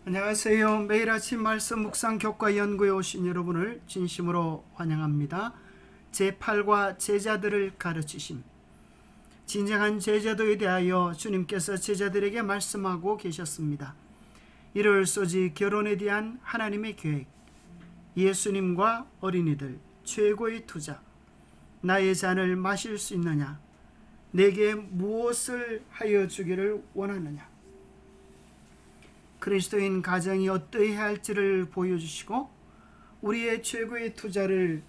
안녕하세요. 매일 아침 말씀 묵상 교과 연구에 오신 여러분을 진심으로 환영합니다. 제8과 제자들을 가르치심. 진정한 제자도에 대하여 주님께서 제자들에게 말씀하고 계셨습니다. 이를 소지 결혼에 대한 하나님의 계획, 예수님과 어린이들, 최고의 투자, 나의 잔을 마실 수 있느냐, 내게 무엇을 하여 주기를 원하느냐, 그리스도인 가정이 어떠해야 할지를 보여주시고 우리의 최고의 투자를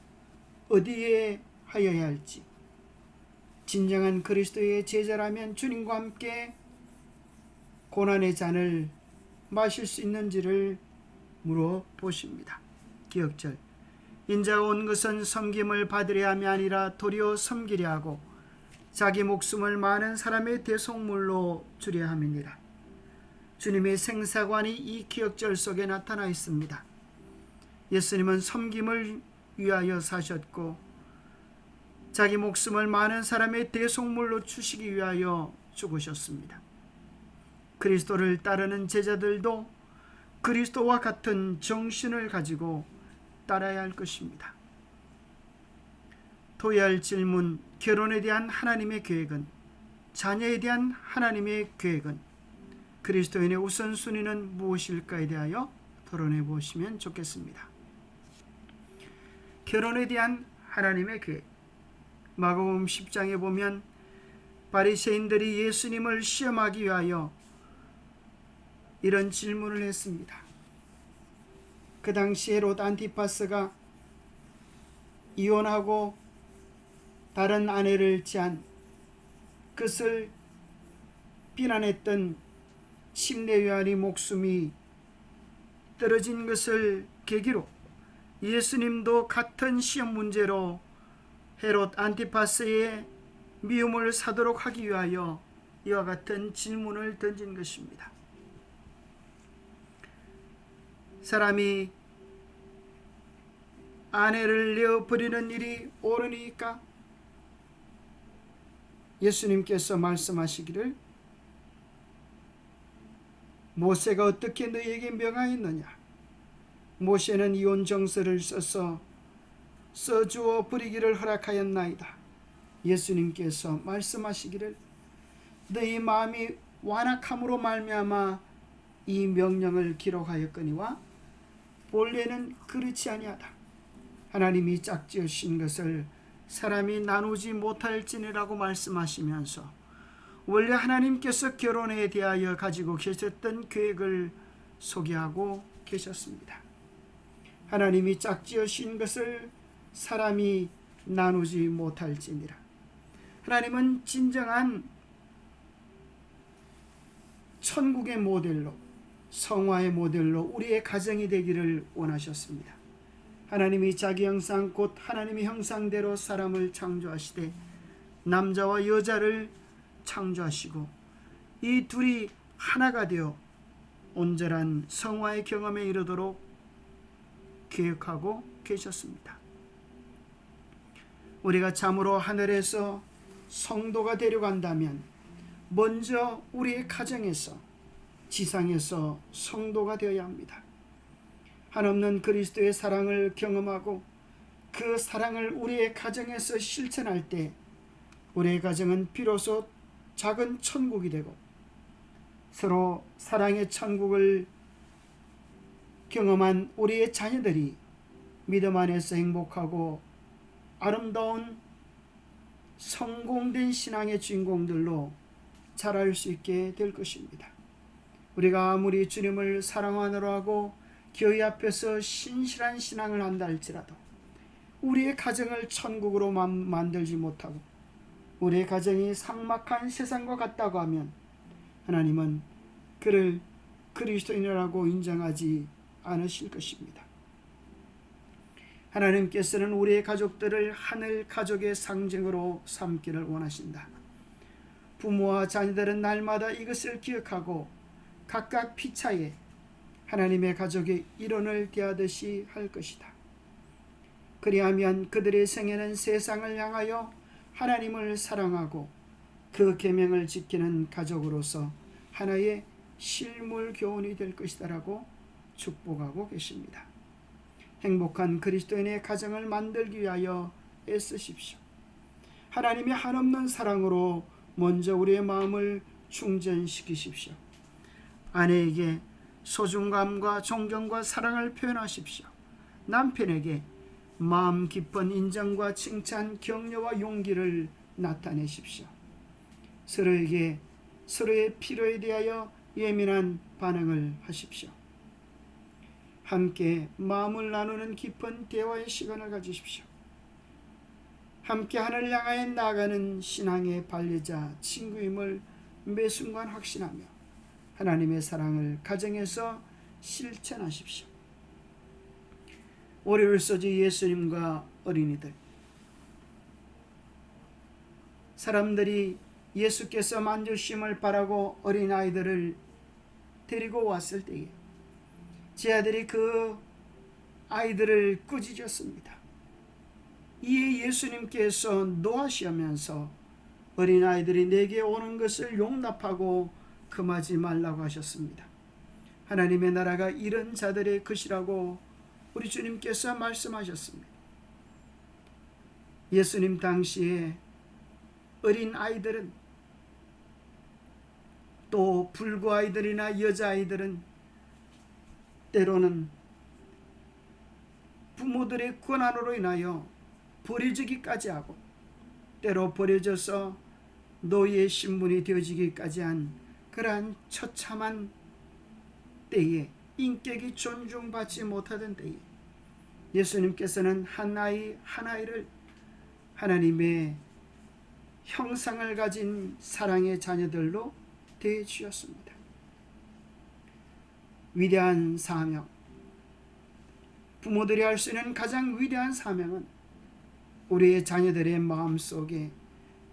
어디에 하여야 할지, 진정한 그리스도의 제자라면 주님과 함께 고난의 잔을 마실 수 있는지를 물어보십니다. 기억절. 인자가 온 것은 섬김을 받으려 함이 아니라 도리어 섬기려 하고 자기 목숨을 많은 사람의 대속물로 주려 함이니라. 주님의 생사관이 이 기억절 속에 나타나 있습니다. 예수님은 섬김을 위하여 사셨고 자기 목숨을 많은 사람의 대속물로 주시기 위하여 죽으셨습니다. 그리스도를 따르는 제자들도 그리스도와 같은 정신을 가지고 따라야 할 것입니다. 둬야 할 질문, 결혼에 대한 하나님의 계획은, 자녀에 대한 하나님의 계획은, 그리스도인의 우선순위는 무엇일까에 대하여 토론해 보시면 좋겠습니다. 결혼에 대한 하나님의 계획. 마가복음 10장에 보면 바리새인들이 예수님을 시험하기 위하여 이런 질문을 했습니다. 그 당시 헤롯 안티파스가 이혼하고 다른 아내를 취한 그것을 비난했던 침례 요한의 목숨이 떨어진 것을 계기로 예수님도 같은 시험 문제로 헤롯 안티파스의 미움을 사도록 하기 위하여 이와 같은 질문을 던진 것입니다. 사람이 아내를 내어버리는 일이 옳으니까? 예수님께서 말씀하시기를 모세가 어떻게 너희에게 명하였느냐? 모세는 이혼 정서를 써주어 버리기를 허락하였나이다. 예수님께서 말씀하시기를 너희 마음이 완악함으로 말미암아 이 명령을 기록하였거니와 본래는 그렇지 아니하다. 하나님이 짝지으신 것을 사람이 나누지 못할지니라고 말씀하시면서 원래 하나님께서 결혼에 대하여 가지고 계셨던 계획을 소개하고 계셨습니다. 하나님이 짝지으신 것을 사람이 나누지 못할지니라. 하나님은 진정한 천국의 모델로, 성화의 모델로 우리의 가정이 되기를 원하셨습니다. 하나님이 자기 형상 곧 하나님의 형상대로 사람을 창조하시되 남자와 여자를 창조하시고 이 둘이 하나가 되어 온전한 성화의 경험에 이르도록 계획하고 계셨습니다. 우리가 참으로 하늘에서 성도가 되려고 한다면 먼저 우리의 가정에서, 지상에서 성도가 되어야 합니다. 한없는 그리스도의 사랑을 경험하고 그 사랑을 우리의 가정에서 실천할 때 우리의 가정은 비로소 작은 천국이 되고 서로 사랑의 천국을 경험한 우리의 자녀들이 믿음 안에서 행복하고 아름다운 성공된 신앙의 주인공들로 자랄 수 있게 될 것입니다. 우리가 아무리 주님을 사랑하노라 하고 교회 앞에서 신실한 신앙을 한다 할지라도 우리의 가정을 천국으로 만들지 못하고 우리의 가정이 삭막한 세상과 같다고 하면 하나님은 그를 그리스도인이라고 인정하지 않으실 것입니다. 하나님께서는 우리의 가족들을 하늘 가족의 상징으로 삼기를 원하신다. 부모와 자녀들은 날마다 이것을 기억하고 각각 피차에 하나님의 가족의 일원을 대하듯이 할 것이다. 그리하면 그들의 생애는 세상을 향하여 하나님을 사랑하고 그 계명을 지키는 가족으로서 하나의 실물 교훈이 될 것이다라고 축복하고 계십니다. 행복한 그리스도인의 가정을 만들기 위하여 애쓰십시오. 하나님의 한없는 사랑으로 먼저 우리의 마음을 충전시키십시오. 아내에게 소중감과 존경과 사랑을 표현하십시오. 남편에게 마음 깊은 인정과 칭찬, 격려와 용기를 나타내십시오. 서로에게 서로의 필요에 대하여 예민한 반응을 하십시오. 함께 마음을 나누는 깊은 대화의 시간을 가지십시오. 함께 하늘을 향하여 나아가는 신앙의 반려자, 친구임을 매 순간 확신하며 하나님의 사랑을 가정에서 실천하십시오. 월요일 소지 예수님과 어린이들, 사람들이 예수께서 만주심을 바라고 어린아이들을 데리고 왔을 때에 제 아들이 그 아이들을 꾸짖었습니다. 이에 예수님께서 노하시면서 어린아이들이 내게 오는 것을 용납하고 금하지 말라고 하셨습니다. 하나님의 나라가 이런 자들의 것이라고 우리 주님께서 말씀하셨습니다. 예수님 당시에 어린아이들은, 또 불구아이들이나 여자아이들은 때로는 부모들의 권한으로 인하여 버려지기까지 하고, 때로 버려져서 노예의 신분이 되어지기까지 한 그러한 처참한 때에, 인격이 존중받지 못하던 때에 예수님께서는 한 아이 한 아이를 하나님의 형상을 가진 사랑의 자녀들로 대해주셨습니다. 위대한 사명, 부모들이 할 수 있는 가장 위대한 사명은 우리의 자녀들의 마음속에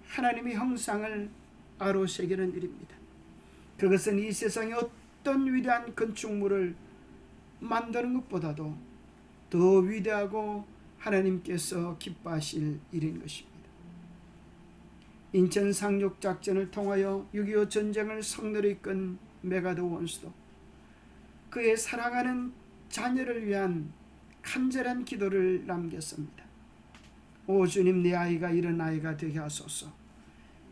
하나님의 형상을 아로새기는 일입니다. 그것은 이 세상에 어떤 위대한 건축물을 만드는 것보다도 더 위대하고 하나님께서 기뻐하실 일인 것입니다. 인천 상륙작전을 통하여 6.25 전쟁을 성내로 이끈 메가더 원수도 그의 사랑하는 자녀를 위한 간절한 기도를 남겼습니다. 오 주님, 내 아이가 이런 아이가 되게 하소서.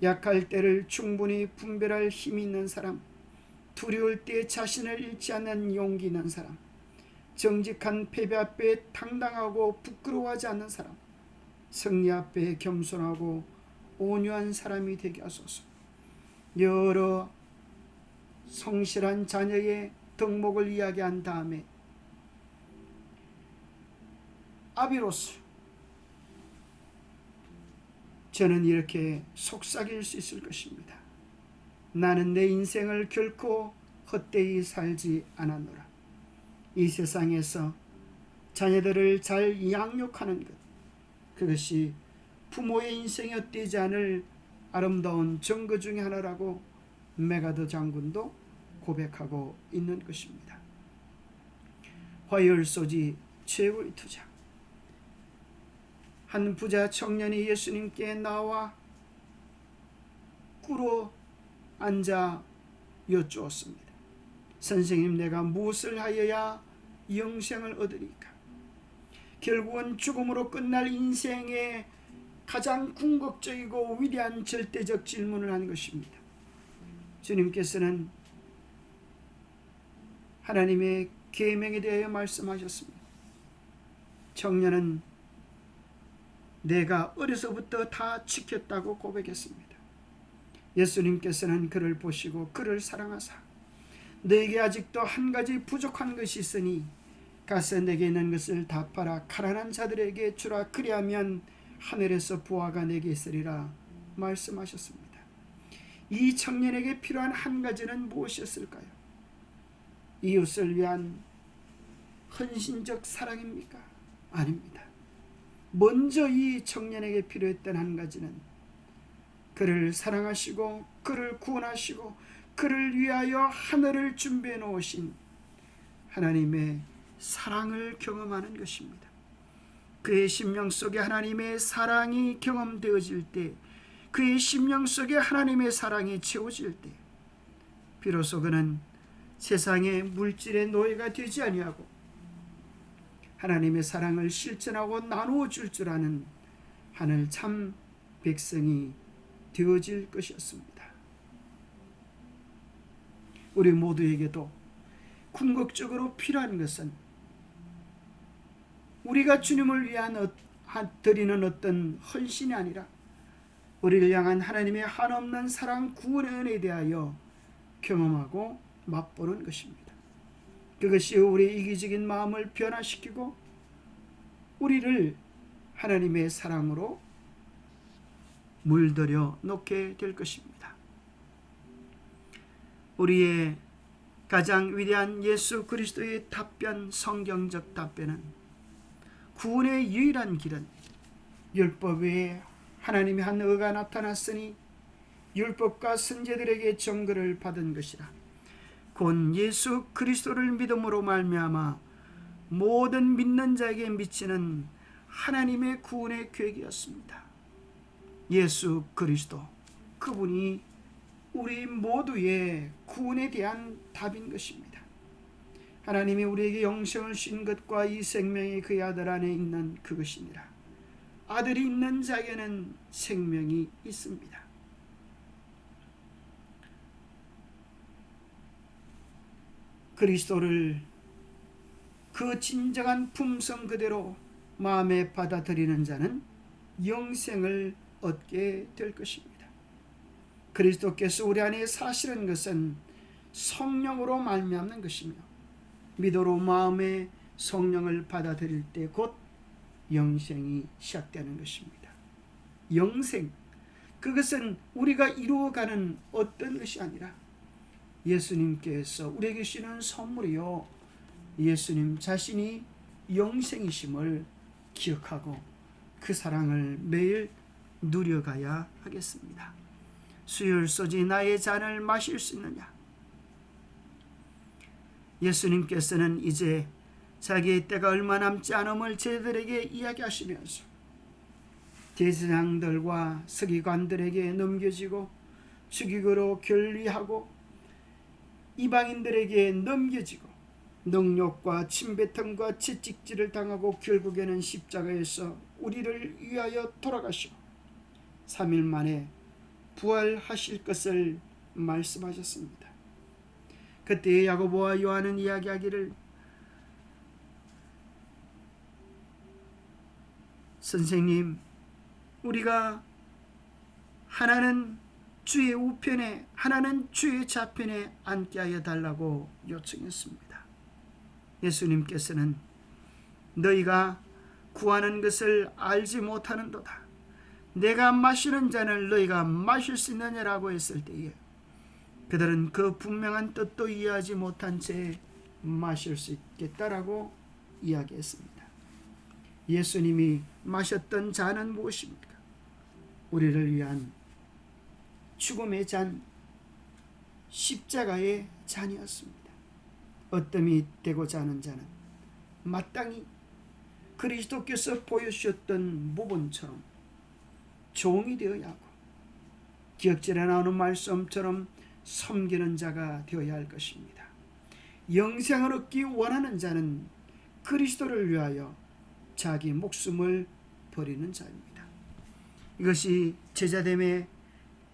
약할 때를 충분히 분별할 힘이 있는 사람, 두려울 때 자신을 잃지 않는 용기 있는 사람, 정직한 패배 앞에 당당하고 부끄러워하지 않는 사람, 승리 앞에 겸손하고 온유한 사람이 되게 하소서. 여러 성실한 자녀의 덕목을 이야기한 다음에 아비로스, 저는 이렇게 속삭일 수 있을 것입니다. 나는 내 인생을 결코 헛되이 살지 않았노라. 이 세상에서 자녀들을 잘 양육하는 것, 그것이 부모의 인생에 헛되지 않을 아름다운 증거 중에 하나라고 메가더 장군도 고백하고 있는 것입니다. 화요일 소지 최고의 투자. 한 부자 청년이 예수님께 나와 꿇어 앉아 여쭈었습니다. 선생님, 내가 무엇을 하여야 영생을 얻으리까? 결국은 죽음으로 끝날 인생의 가장 궁극적이고 위대한 절대적 질문을 한 것입니다. 주님께서는 하나님의 계명에 대하여 말씀하셨습니다. 청년은 내가 어려서부터 다 지켰다고 고백했습니다. 예수님께서는 그를 보시고 그를 사랑하사 너에게 아직도 한 가지 부족한 것이 있으니 가서 내게 있는 것을 다 팔아 가난한 자들에게 주라. 그리하면 하늘에서 부하가 내게 있으리라 말씀하셨습니다. 이 청년에게 필요한 한 가지는 무엇이었을까요? 이웃을 위한 헌신적 사랑입니까? 아닙니다. 먼저 이 청년에게 필요했던 한 가지는 그를 사랑하시고 그를 구원하시고 그를 위하여 하늘을 준비해 놓으신 하나님의 사랑을 경험하는 것입니다. 그의 심령 속에 하나님의 사랑이 경험되어질 때, 그의 심령 속에 하나님의 사랑이 채워질 때 비로소 그는 세상의 물질의 노예가 되지 아니하고 하나님의 사랑을 실천하고 나누어 줄 줄 아는 하늘 참 백성이 되어질 것이었습니다. 우리 모두에게도 궁극적으로 필요한 것은 우리가 주님을 위한 드리는 어떤 헌신이 아니라 우리를 향한 하나님의 한없는 사랑 구원의 은혜에 대하여 경험하고 맛보는 것입니다. 그것이 우리의 이기적인 마음을 변화시키고 우리를 하나님의 사랑으로 물들여 놓게 될 것입니다. 우리의 가장 위대한 예수 그리스도의 답변, 성경적 답변은 구원의 유일한 길은 율법 외에 하나님의 한 의가 나타났으니 율법과 선지자들에게 증거를 받은 것이라. 곧 예수 그리스도를 믿음으로 말미암아 모든 믿는 자에게 미치는 하나님의 구원의 계획이었습니다. 예수 그리스도, 그분이 우리 모두의 구원에 대한 답인 것입니다. 하나님이 우리에게 영생을 주신 것과 이 생명이 그의 아들 안에 있는 그것이니라. 아들이 있는 자에게는 생명이 있습니다. 그리스도를 그 진정한 품성 그대로 마음에 받아들이는 자는 영생을 얻게 될 것입니다. 그리스도께서 우리 안에 사시는 것은 성령으로 말미암는 것이며 믿음으로 마음에 성령을 받아들일 때 곧 영생이 시작되는 것입니다. 영생, 그것은 우리가 이루어가는 어떤 것이 아니라 예수님께서 우리에게 주시는 선물이요, 예수님 자신이 영생이심을 기억하고 그 사랑을 매일 누려가야 하겠습니다. 수혈 소지 나의 잔을 마실 수 있느냐? 예수님께서는 이제 자기의 때가 얼마 남지 않음을 제자들에게 이야기하시면서 제사장들과 서기관들에게 넘겨지고 죽이기로 결의하고 이방인들에게 넘겨지고 능욕과 침뱉음과 채찍질을 당하고 결국에는 십자가에서 우리를 위하여 돌아가시고 3일 만에 부활하실 것을 말씀하셨습니다. 그때 야고보와 요한은 이야기하기를, 선생님, 우리가 하나는 주의 우편에 하나는 주의 좌편에 앉게 하여 달라고 요청했습니다. 예수님께서는 너희가 구하는 것을 알지 못하는도다. 내가 마시는 잔을 너희가 마실 수 있느냐라고 했을 때에 그들은 그 분명한 뜻도 이해하지 못한 채 마실 수 있겠다라고 이야기했습니다. 예수님이 마셨던 잔은 무엇입니까? 우리를 위한 죽음의 잔, 십자가의 잔이었습니다. 어떠미 되고자 하는 자는 마땅히 그리스도께서 보여주셨던 모본처럼 종이 되어야 하고 기억절에 나오는 말씀처럼 섬기는 자가 되어야 할 것입니다. 영생을 얻기 원하는 자는 그리스도를 위하여 자기 목숨을 버리는 자입니다. 이것이 제자됨의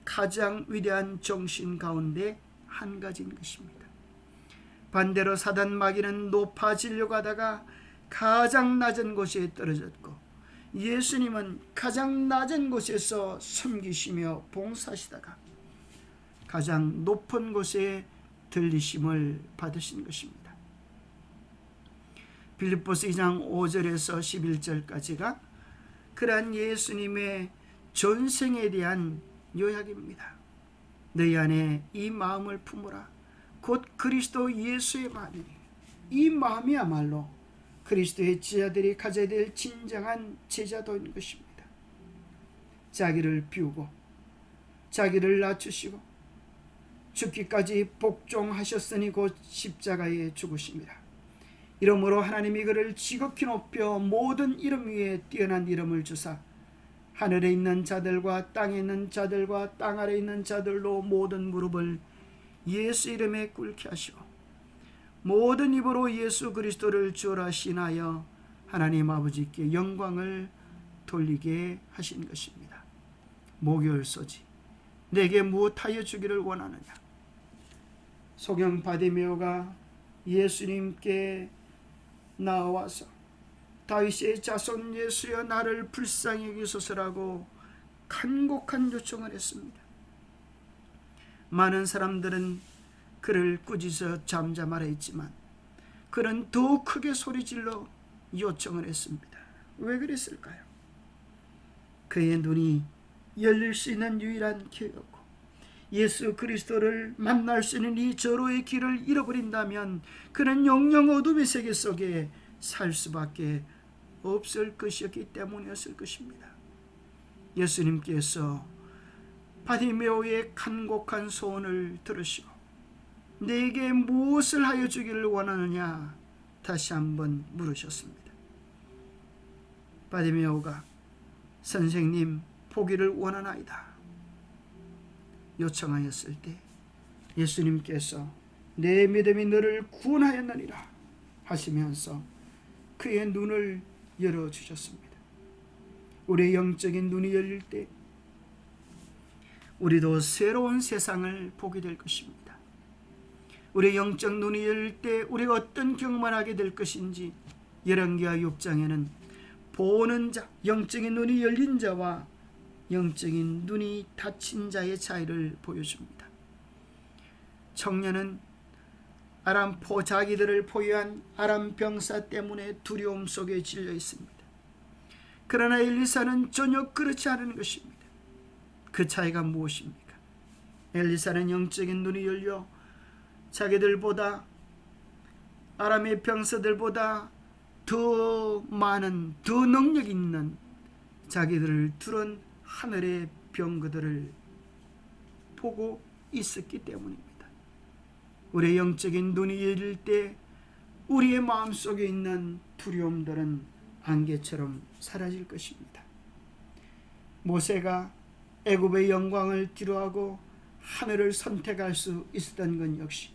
가장 위대한 정신 가운데 한 가지인 것입니다. 반대로 사단 마귀는 높아지려고 하다가 가장 낮은 곳에 떨어졌고 예수님은 가장 낮은 곳에서 섬기시며 봉사하시다가 가장 높은 곳에 들리심을 받으신 것입니다. 빌립보서 2장 5절에서 11절까지가 그러한 예수님의 전생에 대한 요약입니다. 너희 안에 이 마음을 품으라. 곧 그리스도 예수의 마음이니 이 마음이야말로 그리스도의 제자들이 가져야 될 진정한 제자도인 것입니다. 자기를 비우고 자기를 낮추시고 죽기까지 복종하셨으니 곧 십자가에 죽으심이라. 이러므로 하나님이 그를 지극히 높여 모든 이름 위에 뛰어난 이름을 주사 하늘에 있는 자들과 땅에 있는 자들과 땅 아래 있는 자들로 모든 무릎을 예수 이름에 꿇게 하시고 모든 입으로 예수 그리스도를 주라 신하여 하나님 아버지께 영광을 돌리게 하신 것입니다. 목요일 소지, 내게 무엇하여 주기를 원하느냐? 소경 바디메오가 예수님께 나와서 다윗의 자손 예수여 나를 불쌍히 여기소서라고 간곡한 요청을 했습니다. 많은 사람들은 그를 꾸짖어 잠잠하라 했지만 그는 더 크게 소리질러 요청을 했습니다. 왜 그랬을까요? 그의 눈이 열릴 수 있는 유일한 기회였고 예수 그리스도를 만날 수 있는 이 절호의 길을 잃어버린다면 그는 영영 어둠의 세계 속에 살 수밖에 없을 것이었기 때문이었을 것입니다. 예수님께서 바디메오의 간곡한 소원을 들으시고 내게 무엇을 하여 주기를 원하느냐 다시 한번 물으셨습니다. 바디메오가 선생님 보기를 원하나이다 요청하였을 때 예수님께서 내 믿음이 너를 구원하였느니라 하시면서 그의 눈을 열어주셨습니다. 우리의 영적인 눈이 열릴 때 우리도 새로운 세상을 보게 될 것입니다. 우리의 영적 눈이 열릴 때 우리가 어떤 경험을 하게 될 것인지 열왕기하 6장에는 보는 자, 영적인 눈이 열린 자와 영적인 눈이 닫힌 자의 차이를 보여줍니다. 청년은 아람 자기들을 포위한 아람 병사 때문에 두려움 속에 질려 있습니다. 그러나 엘리사는 전혀 그렇지 않은 것입니다. 그 차이가 무엇입니까? 엘리사는 영적인 눈이 열려 자기들보다 아람의 병사들보다 더 많은 더 능력 있는 자기들을 두른 하늘의 병거들을 보고 있었기 때문입니다. 우리의 영적인 눈이 열릴 때 우리의 마음속에 있는 두려움들은 안개처럼 사라질 것입니다. 모세가 애굽의 영광을 뒤로하고 하늘을 선택할 수 있었던 건 역시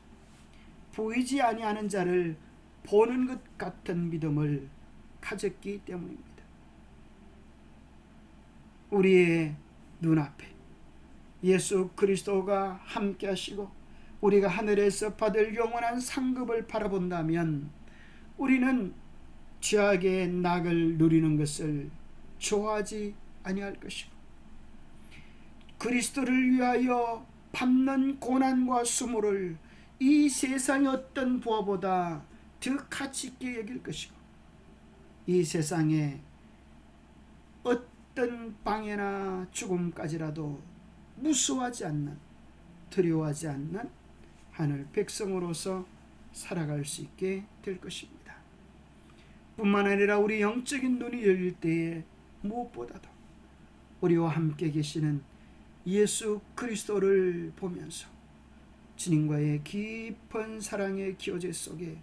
보이지 아니하는 자를 보는 것 같은 믿음을 가졌기 때문입니다. 우리의 눈앞에 예수 그리스도가 함께 하시고 우리가 하늘에서 받을 영원한 상급을 바라본다면 우리는 죄악의 낙을 누리는 것을 좋아하지 아니할 것이고 그리스도를 위하여 받는 고난과 수모를 이 세상의 어떤 부하보다 더 가치 있게 여길 것이고 이 세상에 어떤 방해나 죽음까지라도 무서워하지 않는 두려워하지 않는 하늘 백성으로서 살아갈 수 있게 될 것입니다. 뿐만 아니라 우리 영적인 눈이 열릴 때에 무엇보다도 우리와 함께 계시는 예수 그리스도를 보면서 주님과의 깊은 사랑의 교제 속에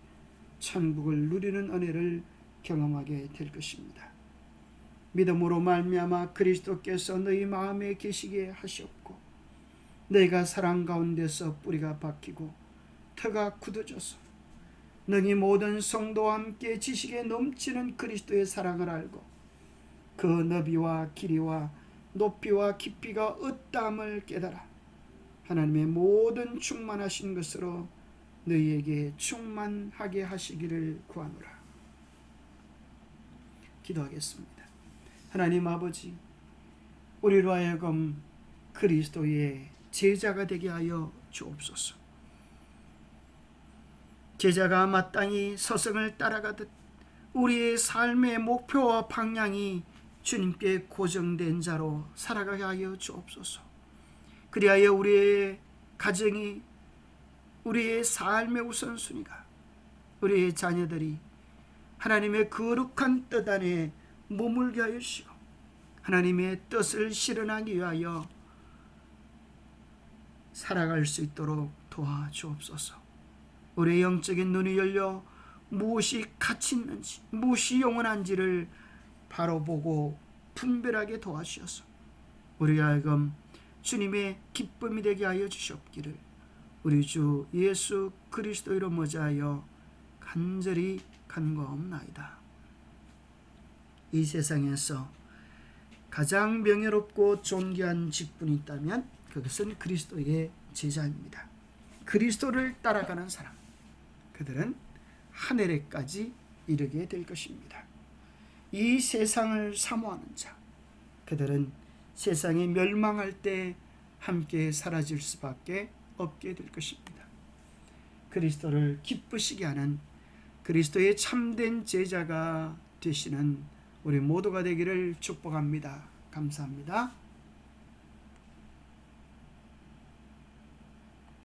천국을 누리는 은혜를 경험하게 될 것입니다. 믿음으로 말미암아 그리스도께서 너희 마음에 계시게 하셨고 너희가 사랑 가운데서 뿌리가 박히고 터가 굳어져서 너희 모든 성도와 함께 지식에 넘치는 그리스도의 사랑을 알고 그 너비와 길이와 높이와 깊이가 어떠함을 깨달아 하나님의 모든 충만하신 것으로 너희에게 충만하게 하시기를 구하노라. 기도하겠습니다. 하나님 아버지, 우리로 하여금 그리스도의 제자가 되게 하여 주옵소서. 제자가 마땅히 서성을 따라가듯 우리의 삶의 목표와 방향이 주님께 고정된 자로 살아가게 하여 주옵소서. 그리하여 우리의 가정이, 우리의 삶의 우선순위가, 우리의 자녀들이 하나님의 거룩한 뜻 안에 머물게 하여 주시고 하나님의 뜻을 실현하기 위하여 살아갈 수 있도록 도와주옵소서. 우리의 영적인 눈이 열려 무엇이 가치 있는지, 무엇이 영원한지를 바로 보고 분별하게 도와주셔서 우리가 하여금 주님의 기쁨이 되게 하여 주시옵기를 우리 주 예수 그리스도 이름으로 하여 간절히 간구하옵나이다. 이 세상에서 가장 명예롭고 존귀한 직분이 있다면 그것은 그리스도의 제자입니다. 그리스도를 따라가는 사람, 그들은 하늘에까지 이르게 될 것입니다. 이 세상을 사모하는 자, 그들은 세상이 멸망할 때 함께 사라질 수밖에 없게 될 것입니다. 그리스도를 기쁘시게 하는 그리스도의 참된 제자가 되시는 우리 모두가 되기를 축복합니다. 감사합니다.